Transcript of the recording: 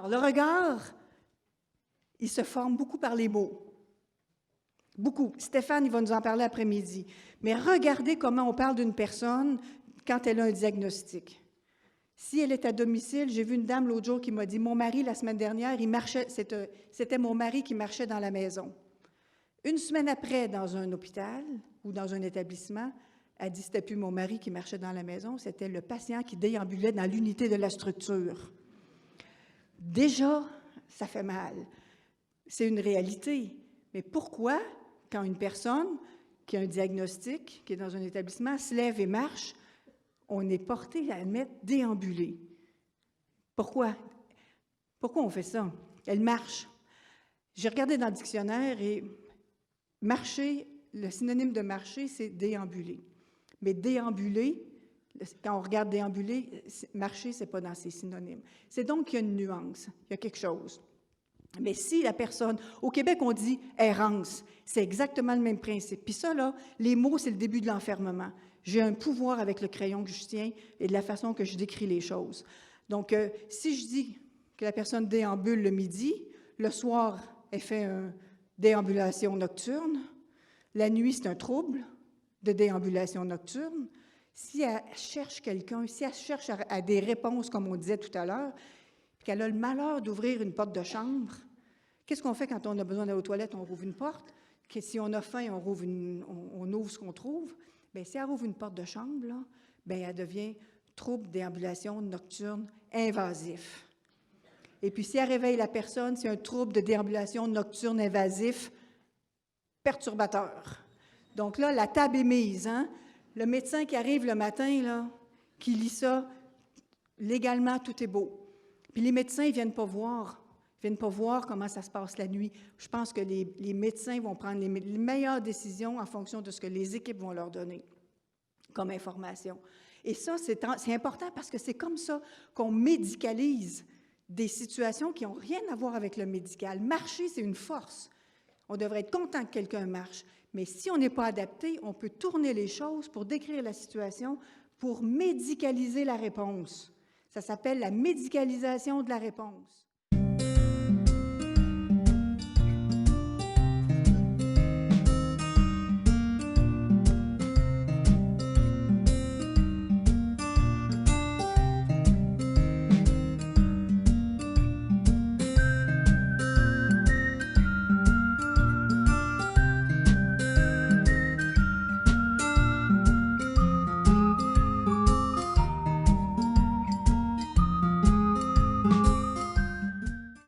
le regard, il se forme beaucoup par les mots. Beaucoup. Stéphane, il va nous en parler après-midi. Mais regardez comment on parle d'une personne quand elle a un diagnostic. Si elle est à domicile, j'ai vu une dame l'autre jour qui m'a dit « Mon mari, la semaine dernière, il marchait, c'était mon mari qui marchait dans la maison. » Une semaine après, dans un hôpital ou dans un établissement, elle dit « C'était plus mon mari qui marchait dans la maison, c'était le patient qui déambulait dans l'unité de la structure. » Déjà, ça fait mal. C'est une réalité. Mais pourquoi, quand une personne qui a un diagnostic, qui est dans un établissement, se lève et marche, on est porté à mettre déambuler? Pourquoi? Pourquoi on fait ça? Elle marche. J'ai regardé dans le dictionnaire et marcher, le synonyme de marcher, c'est déambuler. Mais déambuler, quand on regarde déambuler, marcher, ce n'est pas dans ces synonymes. C'est donc qu'il y a une nuance, il y a quelque chose. Mais si la personne, au Québec, on dit errance, c'est exactement le même principe. Puis ça, là, les mots, c'est le début de l'enfermement. J'ai un pouvoir avec le crayon que je tiens et de la façon que je décris les choses. Donc, si je dis que la personne déambule le midi, le soir, elle fait une déambulation nocturne, la nuit, c'est un trouble de déambulation nocturne. Si elle cherche quelqu'un, si elle cherche à des réponses, comme on disait tout à l'heure, qu'elle a le malheur d'ouvrir une porte de chambre, qu'est-ce qu'on fait quand on a besoin d'aller aux toilettes? On rouvre une porte. Que si on a faim, on ouvre ce qu'on trouve. Bien, si elle rouvre une porte de chambre, là, bien, elle devient trouble déambulation nocturne invasif. Et puis, si elle réveille la personne, c'est un trouble de déambulation nocturne invasif perturbateur. Donc là, la table est mise. Hein? Le médecin qui arrive le matin, là, qui lit ça, légalement, tout est beau. Puis les médecins, ils ne viennent pas voir. Ils ne viennent pas voir comment ça se passe la nuit. Je pense que les médecins vont prendre les meilleures décisions en fonction de ce que les équipes vont leur donner comme information. Et ça, c'est important parce que c'est comme ça qu'on médicalise des situations qui n'ont rien à voir avec le médical. Marcher, c'est une force. On devrait être content que quelqu'un marche. Mais si on n'est pas adapté, on peut tourner les choses pour décrire la situation, pour médicaliser la réponse. Ça s'appelle la médicalisation de la réponse.